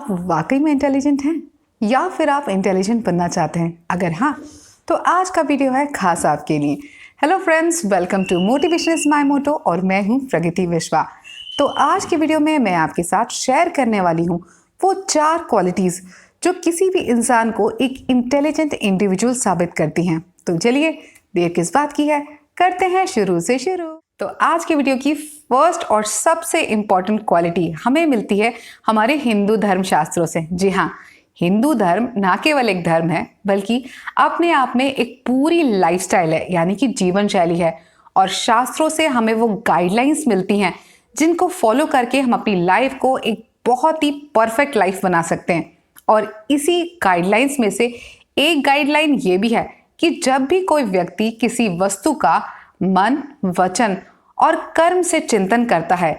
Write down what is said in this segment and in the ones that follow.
आप वाकई में इंटेलिजेंट हैं या फिर आप इंटेलिजेंट बनना चाहते हैं? अगर हाँ, तो आज का वीडियो है खास आपके लिए। Hello friends, welcome to motivation is my motto और मैं हूँ प्रगति विश्वा। तो आज के वीडियो में मैं आपके साथ शेयर करने वाली हूँ वो 4 क्वालिटीज़ जो किसी भी इंसान को एक इंटेलिजेंट इंडिविजुअल साबित करती हैं। तो चलिए, देर किस बात की है, करते हैं शुरू से शुरू। तो आज की वीडियो की फर्स्ट और सबसे इम्पॉर्टेंट क्वालिटी हमें मिलती है हमारे हिंदू धर्म शास्त्रों से। जी हाँ, हिंदू धर्म ना केवल एक धर्म है बल्कि अपने आप में एक पूरी लाइफस्टाइल है, यानी कि जीवन शैली है। और शास्त्रों से हमें वो गाइडलाइंस मिलती हैं जिनको फॉलो करके हम अपनी लाइफ को एक बहुत ही परफेक्ट लाइफ बना सकते हैं। और इसी गाइडलाइंस में से एक गाइडलाइन ये भी है कि जब भी कोई व्यक्ति किसी वस्तु का मन, वचन और कर्म से चिंतन करता है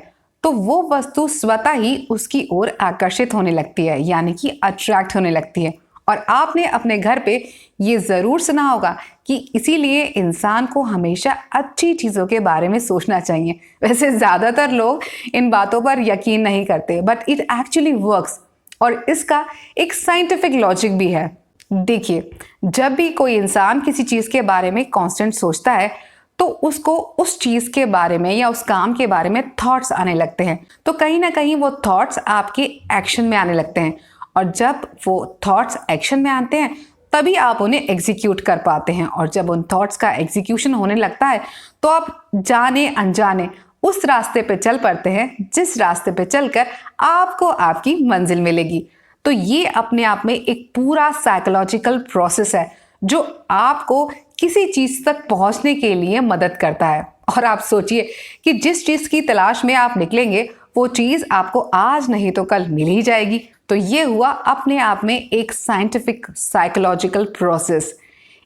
तो वो वस्तु स्वतः ही उसकी ओर आकर्षित होने लगती है, यानी कि अट्रैक्ट होने लगती है। और आपने अपने घर पे ये ज़रूर सुना होगा कि इसीलिए इंसान को हमेशा अच्छी चीज़ों के बारे में सोचना चाहिए। वैसे ज़्यादातर लोग इन बातों पर यकीन नहीं करते, बट इट एक्चुअली वर्क्स और इसका एक साइंटिफिक लॉजिक भी है। देखिए, जब भी कोई इंसान किसी चीज़ के बारे में कांस्टेंट सोचता है तो उसको उस चीज़ के बारे में या उस काम के बारे में थॉट्स आने लगते हैं। तो कहीं ना कहीं वो थॉट्स आपके एक्शन में आने लगते हैं, और जब वो थॉट्स एक्शन में आते हैं तभी आप उन्हें एग्जीक्यूट कर पाते हैं। और जब उन थॉट्स का एग्जीक्यूशन होने लगता है तो आप जाने अनजाने उस रास्ते पे चल पड़ते हैं जिस रास्ते पे चलकर आपको आपकी मंजिल मिलेगी। तो ये अपने आप में एक पूरा साइकोलॉजिकल प्रोसेस है जो आपको किसी चीज तक पहुंचने के लिए मदद करता है। और आप सोचिए कि जिस चीज की तलाश में आप निकलेंगे वो चीज आपको आज नहीं तो कल मिल ही जाएगी। तो ये हुआ अपने आप में एक साइंटिफिक साइकोलॉजिकल प्रोसेस।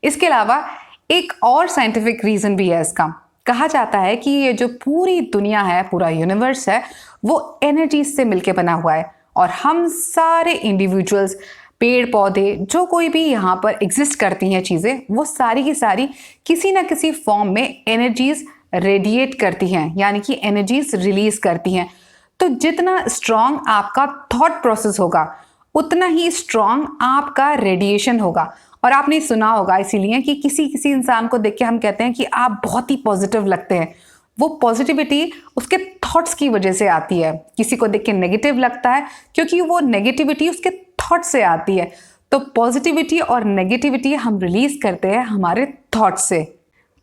इसके अलावा एक और साइंटिफिक रीजन भी है इसका। कहा जाता है कि ये जो पूरी दुनिया है, पूरा यूनिवर्स है, वो एनर्जी से मिलकर बना हुआ है। और हम सारे इंडिविजुअल्स, पेड़ पौधे, जो कोई भी यहाँ पर एग्जिस्ट करती हैं चीज़ें, वो सारी की सारी किसी ना किसी फॉर्म में एनर्जीज रेडिएट करती हैं, यानी कि एनर्जीज रिलीज करती हैं। तो जितना स्ट्रॉन्ग आपका थॉट प्रोसेस होगा उतना ही स्ट्रॉन्ग आपका रेडिएशन होगा। और आपने सुना होगा इसीलिए कि किसी किसी इंसान को देख के हम कहते हैं कि आप बहुत ही पॉजिटिव लगते हैं। वो पॉजिटिविटी उसके थॉट्स की वजह से आती है। किसी को देख के नेगेटिव लगता है क्योंकि वो नेगेटिविटी उसके थॉट से आती है। तो पॉजिटिविटी और नेगेटिविटी हम रिलीज करते हैं हमारे थॉट से।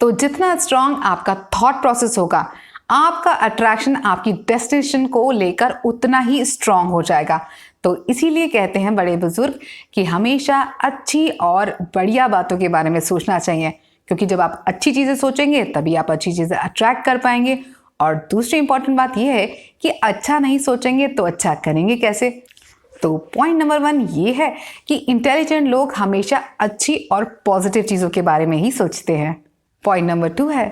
तो जितना स्ट्रांग आपका थॉट प्रोसेस होगा, आपका अट्रैक्शन आपकी डेस्टिनेशन को लेकर उतना ही स्ट्रांग हो जाएगा। तो इसीलिए कहते हैं बड़े बुजुर्ग कि हमेशा अच्छी और बढ़िया बातों के बारे में सोचना चाहिए, क्योंकि जब आप अच्छी चीज़ें सोचेंगे तभी आप अच्छी चीज़ें अट्रैक्ट कर पाएंगे। और दूसरी इंपॉर्टेंट बात यह है कि अच्छा नहीं सोचेंगे तो अच्छा करेंगे कैसे। तो पॉइंट नंबर 1 ये है कि इंटेलिजेंट लोग हमेशा अच्छी और पॉजिटिव चीज़ों के बारे में ही सोचते हैं। पॉइंट नंबर 2 है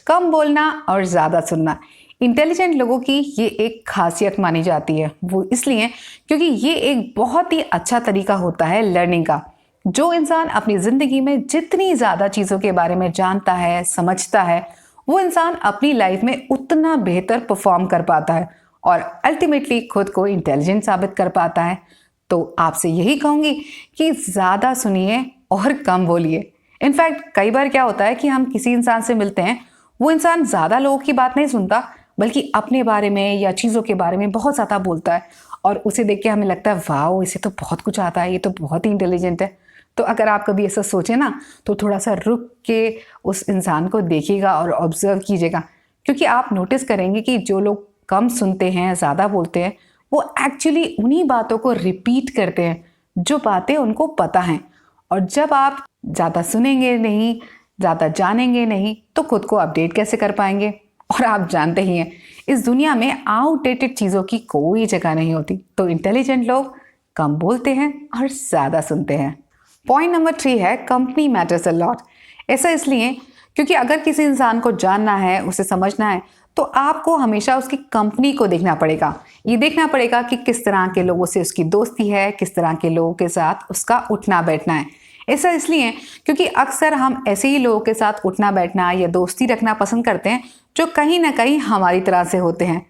कम बोलना और ज़्यादा सुनना। इंटेलिजेंट लोगों की ये एक खासियत मानी जाती है, वो इसलिए क्योंकि ये एक बहुत ही अच्छा तरीका होता है लर्निंग का। जो इंसान अपनी ज़िंदगी में जितनी ज़्यादा चीज़ों के बारे में जानता है, समझता है, वो इंसान अपनी लाइफ में उतना बेहतर परफॉर्म कर पाता है और अल्टीमेटली खुद को इंटेलिजेंट साबित कर पाता है। तो आपसे यही कहूँगी कि ज़्यादा सुनिए और कम बोलिए। इनफैक्ट कई बार क्या होता है कि हम किसी इंसान से मिलते हैं, वो इंसान ज़्यादा लोगों की बात नहीं सुनता बल्कि अपने बारे में या चीज़ों के बारे में बहुत ज़्यादा बोलता है, और उसे देख के हमें लगता है वाह, इसे तो बहुत कुछ आता है, ये तो बहुत ही इंटेलिजेंट है। तो अगर आप कभी ऐसा सोचें ना, तो थोड़ा सा रुक के उस इंसान को देखिएगा और ऑब्जर्व कीजिएगा, क्योंकि आप नोटिस करेंगे कि जो लोग कम सुनते हैं, ज़्यादा बोलते हैं, वो एक्चुअली उन्हीं बातों को रिपीट करते हैं जो बातें उनको पता हैं। और जब आप ज़्यादा सुनेंगे नहीं, ज़्यादा जानेंगे नहीं, तो खुद को अपडेट कैसे कर पाएंगे। और आप जानते ही हैं, इस दुनिया में आउटडेटेड चीज़ों की कोई जगह नहीं होती। तो इंटेलिजेंट लोग कम बोलते हैं और ज़्यादा सुनते हैं। पॉइंट नंबर 3 है कंपनी मैटर्स अ लॉट। ऐसा इसलिए क्योंकि अगर किसी इंसान को जानना है, उसे समझना है, तो आपको हमेशा उसकी कंपनी को देखना पड़ेगा। ये देखना पड़ेगा कि किस तरह के लोगों से उसकी दोस्ती है, किस तरह के लोगों के साथ उसका उठना बैठना है। ऐसा इसलिए क्योंकि अक्सर हम ऐसे ही लोगों के साथ उठना बैठना या दोस्ती रखना पसंद करते हैं जो कहीं ना कहीं हमारी तरह से होते हैं।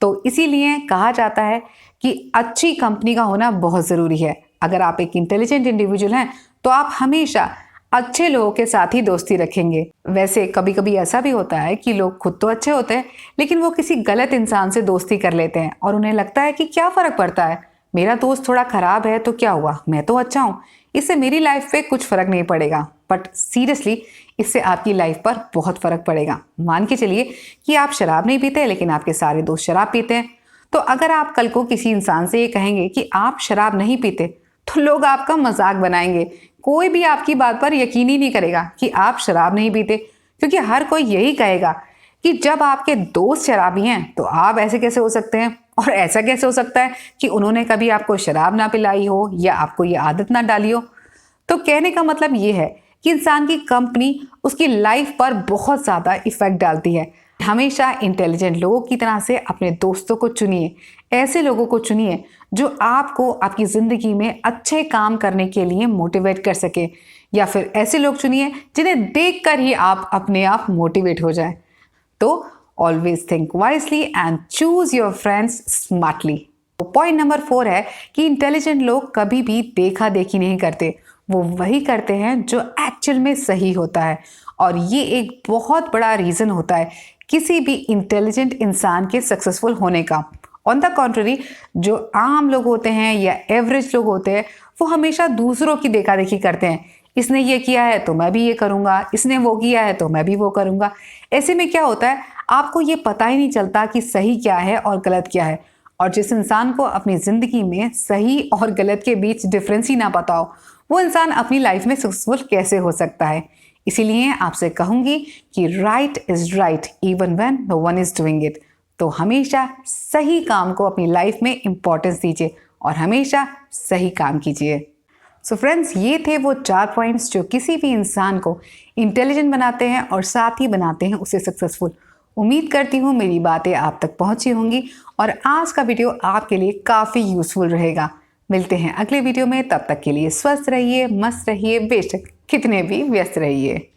तो इसीलिए कहा जाता है कि अच्छी कंपनी का होना बहुत ज़रूरी है। अगर आप एक इंटेलिजेंट इंडिविजुअल हैं तो आप हमेशा अच्छे लोगों के साथ ही दोस्ती रखेंगे। वैसे कभी कभी ऐसा भी होता है कि लोग खुद तो अच्छे होते हैं लेकिन वो किसी गलत इंसान से दोस्ती कर लेते हैं और उन्हें लगता है कि क्या फ़र्क पड़ता है, मेरा दोस्त थोड़ा खराब है तो क्या हुआ, मैं तो अच्छा हूँ, इससे मेरी लाइफ पे कुछ फ़र्क नहीं पड़ेगा। बट सीरियसली इससे आपकी लाइफ पर बहुत फ़र्क पड़ेगा। मान के चलिए कि आप शराब नहीं पीते लेकिन आपके सारे दोस्त शराब पीते हैं, तो अगर आप कल को किसी इंसान से ये कहेंगे कि आप शराब नहीं पीते तो लोग आपका मजाक बनाएंगे। कोई भी आपकी बात पर यकीन ही नहीं करेगा कि आप शराब नहीं पीते, क्योंकि हर कोई यही कहेगा कि जब आपके दोस्त शराबी हैं तो आप ऐसे कैसे हो सकते हैं, और ऐसा कैसे हो सकता है कि उन्होंने कभी आपको शराब ना पिलाई हो या आपको ये आदत ना डाली हो। तो कहने का मतलब ये है कि इंसान की कंपनी उसकी लाइफ पर बहुत ज़्यादा इफेक्ट डालती है। हमेशा इंटेलिजेंट लोगों की तरह से अपने दोस्तों को चुनिए, ऐसे लोगों को चुनिए जो आपको आपकी ज़िंदगी में अच्छे काम करने के लिए मोटिवेट कर सके, या फिर ऐसे लोग चुनिए जिन्हें देखकर ही आप अपने आप मोटिवेट हो जाए। तो always think wisely and choose your friends smartly. Point number 4 है कि इंटेलिजेंट लोग कभी भी देखा देखी नहीं करते, वो वही करते हैं जो एक्चुअल में सही होता है। और ये एक बहुत बड़ा रीज़न होता है किसी भी इंटेलिजेंट इंसान के सक्सेसफुल होने का। ऑन द कॉन्ट्ररी, जो आम लोग होते हैं या एवरेज लोग होते हैं वो हमेशा दूसरों की देखा देखी करते हैं। इसने ये किया है तो मैं भी ये करूँगा, इसने वो किया है तो मैं भी वो करूँगा। ऐसे में क्या होता है, आपको ये पता ही नहीं चलता कि सही क्या है और गलत क्या है। और जिस इंसान को अपनी ज़िंदगी में सही और गलत के बीच डिफरेंस ही ना पता हो, वो इंसान अपनी लाइफ में सक्सेसफुल कैसे हो सकता है। इसीलिए आपसे कहूँगी कि right is right even when no one is doing it. तो हमेशा सही काम को अपनी लाइफ में इम्पोर्टेंस दीजिए और हमेशा सही काम कीजिए। सो फ्रेंड्स, ये थे वो 4 पॉइंट्स जो किसी भी इंसान को इंटेलिजेंट बनाते हैं और साथ ही बनाते हैं उसे सक्सेसफुल। उम्मीद करती हूँ मेरी बातें आप तक पहुँची होंगी और आज का वीडियो आपके लिए काफ़ी यूज़फुल रहेगा। मिलते हैं अगले वीडियो में, तब तक के लिए स्वस्थ रहिए, मस्त रहिए, बेशक कितने भी व्यस्त रहिए।